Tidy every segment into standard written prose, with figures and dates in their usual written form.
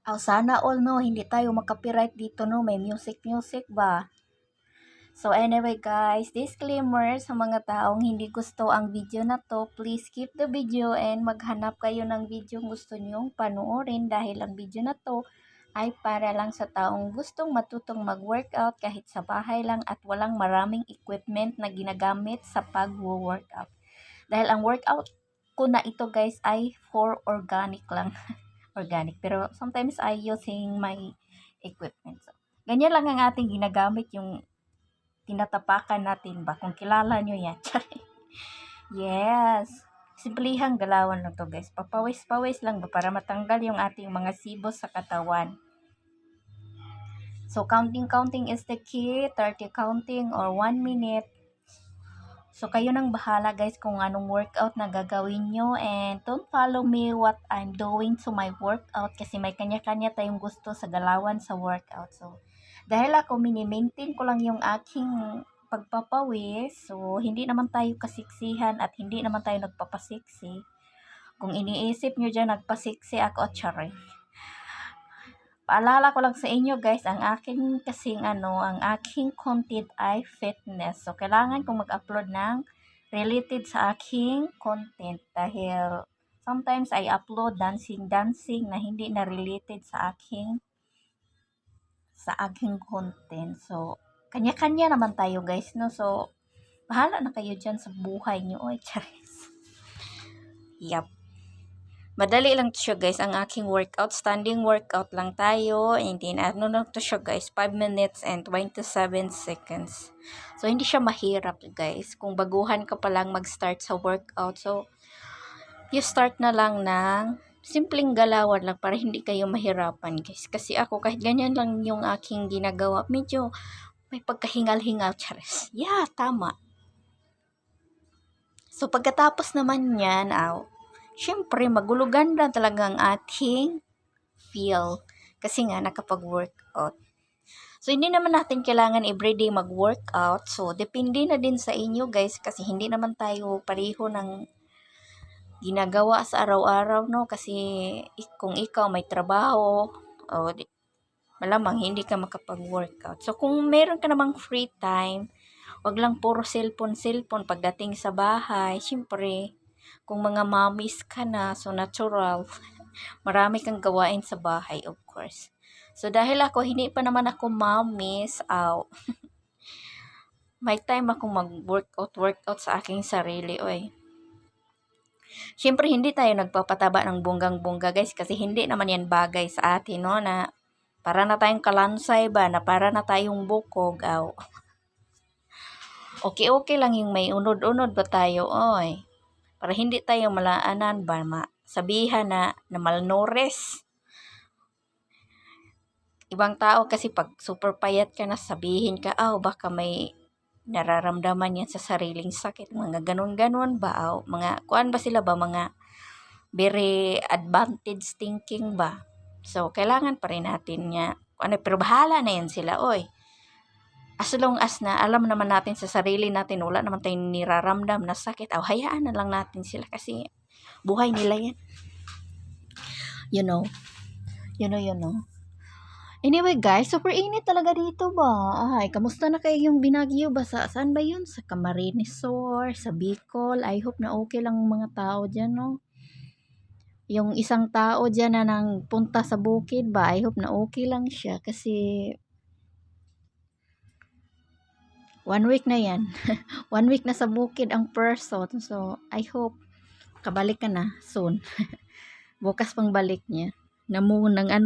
Oh, sana all no, hindi tayo makapiright dito no, may music ba? So anyway guys, disclaimer sa mga taong hindi gusto ang video na to, please skip the video and maghanap kayo ng video gusto nyong panoorin dahil ang video na to ay para lang sa taong gustong matutong mag-workout kahit sa bahay lang at walang maraming equipment na ginagamit sa pag-workout. Dahil ang workout ko na ito guys ay for organic lang. Organic. Pero sometimes I using my equipment. So, ganyan lang ang ating ginagamit, yung tinatapakan natin ba. Kung kilala nyo yan. Yes. Simplihang galawan lang to guys. Papawis-pawis lang ba para matanggal yung ating mga sibos sa katawan. So, counting is the key. 30 counting or 1 minute. So, kayo nang bahala guys kung anong workout na gagawin nyo. And don't follow me what I'm doing to my workout kasi may kanya-kanya tayong gusto sa galawan sa workout. So, dahil ako mini-maintain ko lang yung aking pagpapawis. So, hindi naman tayo kasiksihan at hindi naman tayo nagpapasiksi. Kung iniisip nyo dyan, nagpasiksi ako, tsari. Paalala ko lang sa inyo guys, ang aking ang aking content ay fitness. So, kailangan kong mag-upload ng related sa aking content dahil sometimes I upload dancing na hindi na related sa aking content. So, kanya-kanya naman tayo guys, no? So, bahala na kayo dyan sa buhay nyo. Oy, charis. Yup. Madali lang to siya guys, ang aking workout. Standing workout lang tayo. And then, ano lang to siya guys, 5 minutes and 27 seconds. So, hindi siya mahirap guys. Kung baguhan ka pa lang mag-start sa workout. So, you start na lang ng simpleng galawan lang para hindi kayo mahirapan guys. Kasi ako, kahit ganyan lang yung aking ginagawa, medyo may pagkahingal-hingal. Charis. Yeah, tama. So, pagkatapos naman yan, syempre, magulugan lang talaga ang ating feel. Kasi nga, nakapag-workout. So, hindi naman natin kailangan everyday mag-workout. So, depende na din sa inyo, guys. Kasi hindi naman tayo pareho ng ginagawa sa araw-araw, no? Kasi kung ikaw may trabaho, malamang hindi ka makapag-workout. So, kung meron ka namang free time, wag lang puro cellphone pagdating sa bahay. Syempre, kung mga mommies ka na, so natural, marami kang gawain sa bahay, of course. So, dahil ako, hindi pa naman ako mommies, may time akong mag-workout sa aking sarili, oy. Syempre, hindi tayo nagpapataba ng bonggang-bongga, guys, kasi hindi naman yan bagay sa atin, no, na para na tayong kalansay ba, na para na tayong bukog, Okay lang yung may unod-unod ba tayo, oy. Para hindi tayo malaanan ba, sabihan na malnourished. Ibang tao kasi pag super payat ka na, sabihin ka, baka may nararamdaman yan sa sariling sakit. Mga ganun-ganun ba? Mga, kuan ba sila ba? Mga very advantage thinking ba? So, kailangan pa rin natin niya. Pero bahala na yan sila, oy. As long as na alam naman natin sa sarili natin, wala naman tayong niraramdam na sakit, hayaan na lang natin sila kasi buhay nila yan. You know. Anyway guys, super init talaga dito ba? Ay, kamusta na kayo yung Binagyo ba? Saan ba yun? Sa Camarines Sur, sa Bicol. I hope na okay lang mga tao dyan, no? Yung isang tao dyan na nang punta sa bukid ba? I hope na okay lang siya kasi 1 week na yan. 1 week na sa bukid ang person. So, I hope kabalik ka na soon. Bukas pang balik niya.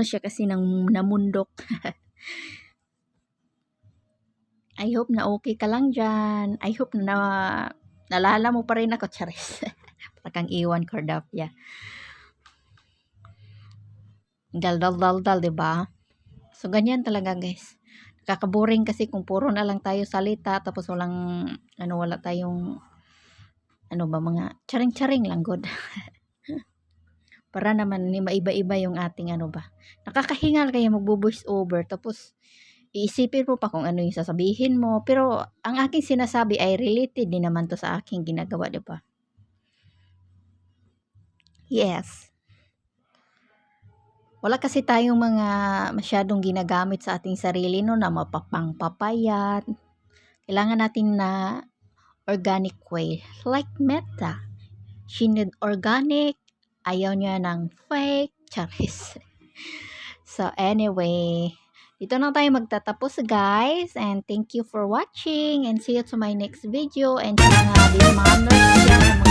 Siya kasi namundok. I hope na okay ka lang dyan. I hope na nalala mo pa rin ako, Charis. Parang iwan, Cordapia. Dal, diba? So, ganyan talaga, guys. Nakakaboring kasi kung puro na lang tayo salita, tapos wala tayong, mga charing-charing lang, good. Para naman maiba-iba yung ating nakakahingal kaya magbo-voice over tapos iisipin mo pa kung ano yung sasabihin mo, pero ang aking sinasabi ay related din naman to sa aking ginagawa, di ba? Yes. Wala kasi tayong mga masyadong ginagamit sa ating sarili no na mapapangpapayat. Kailangan natin na organic way. Like Meta. She need organic. Ayaw niya ng fake. Charis. So anyway, dito na tayo magtatapos guys. And thank you for watching. And see you to my next video. And sa mga manners dyan,